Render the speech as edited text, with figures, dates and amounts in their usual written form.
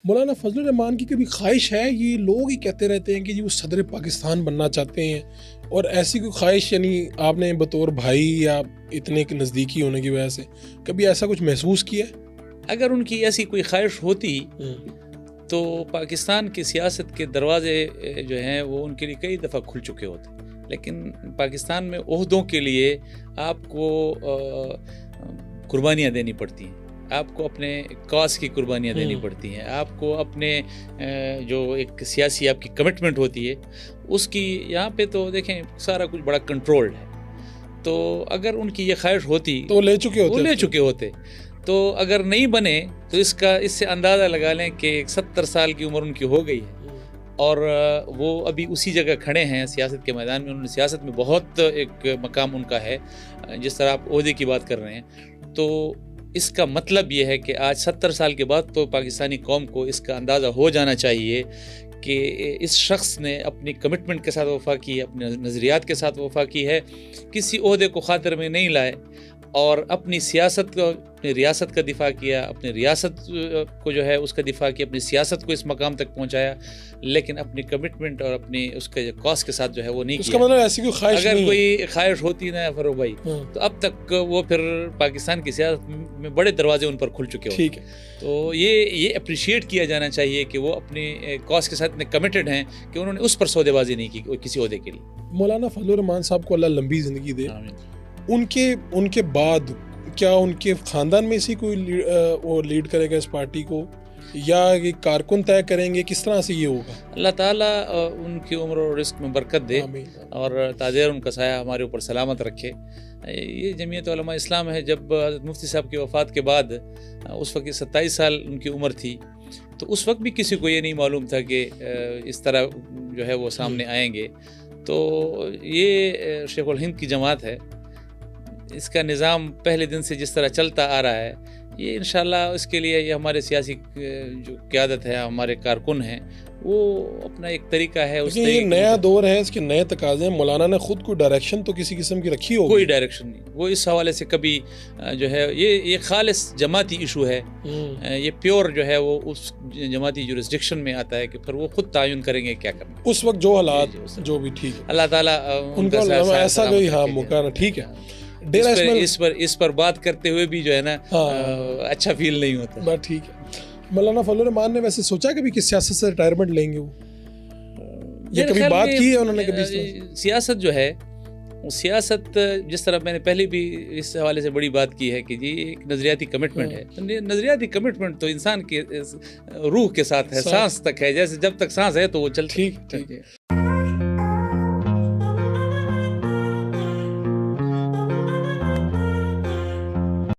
مولانا فضل الرحمان کی کبھی خواہش ہے؟ یہ لوگ ہی کہتے رہتے ہیں کہ جی وہ صدر پاکستان بننا چاہتے ہیں، اور ایسی کوئی خواہش یعنی آپ نے بطور بھائی یا اتنے نزدیکی ہونے کی وجہ سے کبھی ایسا کچھ محسوس کیا ہے؟ اگر ان کی ایسی کوئی خواہش ہوتی تو پاکستان کی سیاست کے دروازے جو ہیں وہ ان کے لیے کئی دفعہ کھل چکے ہوتے، لیکن پاکستان میں عہدوں کے لیے آپ کو قربانیاں دینی پڑتی ہیں، آپ کو اپنے کاز کی قربانیاں دینی پڑتی ہیں، آپ کو اپنے جو ایک سیاسی آپ کی کمٹمنٹ ہوتی ہے اس کی، یہاں پہ تو دیکھیں سارا کچھ بڑا کنٹرولڈ ہے، تو اگر ان کی یہ خواہش ہوتی تو لے چکے ہوتے تو اگر نہیں بنے تو اس سے اندازہ لگا لیں کہ 70 سال کی عمر ان کی ہو گئی ہے اور وہ ابھی اسی جگہ کھڑے ہیں سیاست کے میدان میں، انہوں نے سیاست میں بہت ایک مقام ان کا ہے، جس طرح آپ عہدے کی بات کر رہے ہیں، تو اس کا مطلب یہ ہے کہ آج 70 سال کے بعد تو پاکستانی قوم کو اس کا اندازہ ہو جانا چاہیے کہ اس شخص نے اپنی کمٹمنٹ کے ساتھ وفا کی ہے، اپنے نظریات کے ساتھ وفا کی ہے، کسی عہدے کو خاطر میں نہیں لائے اور اپنی سیاست کو، اپنی ریاست کا دفاع کیا، اپنی ریاست کو جو ہے اس کا دفاع کیا، اپنی سیاست کو اس مقام تک پہنچایا، لیکن اپنی کمٹمنٹ اور اپنی اس کے کاز کے ساتھ جو ہے وہ نہیں کیا۔ اس کیا۔ کا مطلب ایسی کوئی خواہش اگر نہیں کوئی خواہش ہوتی نا فروغ بھائی تو اب تک وہ پھر پاکستان کی سیاست میں بڑے دروازے ان پر کھل چکے ہوتے۔ ٹھیک ہے، تو یہ اپریشیٹ کیا جانا چاہیے کہ وہ اپنے کاز کے ساتھ اتنے کمیٹڈ ہیں کہ انہوں نے اس پر سودے بازی نہیں کی کسی عہدے کے لیے۔ مولانا فضل الرحمان صاحب کو اللہ لمبی زندگی دے، آمین۔ ان کے بعد کیا ان کے خاندان میں سے کوئی وہ لیڈ کرے گا اس پارٹی کو، یا یہ کارکن طے کریں گے؟ کس طرح سے یہ ہوگا؟ اللہ تعالیٰ ان کی عمر اور رزق میں برکت دے آمین۔ اور تاجر ان کا سایہ ہمارے اوپر سلامت رکھے۔ یہ جمعیت علماء اسلام ہے، جب حضرت مفتی صاحب کی وفات کے بعد اس وقت 27 سال ان کی عمر تھی، تو اس وقت بھی کسی کو یہ نہیں معلوم تھا کہ اس طرح جو ہے وہ سامنے آئیں گے۔ تو یہ شیخ الہند کی جماعت ہے، اس کا نظام پہلے دن سے جس طرح چلتا آ رہا ہے، یہ انشاءاللہ اس کے لیے یہ ہمارے سیاسی جو قیادت ہے، ہمارے کارکن ہیں، وہ اپنا ایک طریقہ ہے، اس لیکن یہ نیا دور ہے، اس کے نئے تقاضے ہیں۔ مولانا نے خود کوئی ڈائریکشن تو کسی قسم کی رکھی ہوگی؟ کوئی ڈائریکشن نہیں، وہ اس حوالے سے کبھی جو ہے یہ خالص جماعتی ایشو ہے، یہ پیور جو ہے وہ اس جماعتی جورسڈکشن میں آتا ہے کہ پھر وہ خود تعین کریں گے کیا کرنا اس وقت جو حالات جو بھی۔ ٹھیک ہے، اللہ تعالیٰ ان کا ایسا کوئی موقع نہ۔ ٹھیک ہے، اس پر بات کرتے ہوئے بھی جو ہے نا اچھا فیل نہیں ہوتا۔ بات ٹھیک ہے۔ مولانا فضل الرحمان نے ویسے سوچا کبھی کہ سیاست سے ریٹائرمنٹ لیں گے وہ؟ یہ کبھی بات کی ہے انہوں نے کبھی؟ سیاست جو ہے، سیاست جس طرح میں نے پہلے بھی اس حوالے سے بڑی بات کی ہے کہ جی ایک نظریاتی کمٹمنٹ ہے، نظریاتی کمٹمنٹ تو انسان کے روح کے ساتھ ہے، سانس تک ہے، جیسے جب تک سانس ہے تو وہ چلتی۔ ٹھیک ہے۔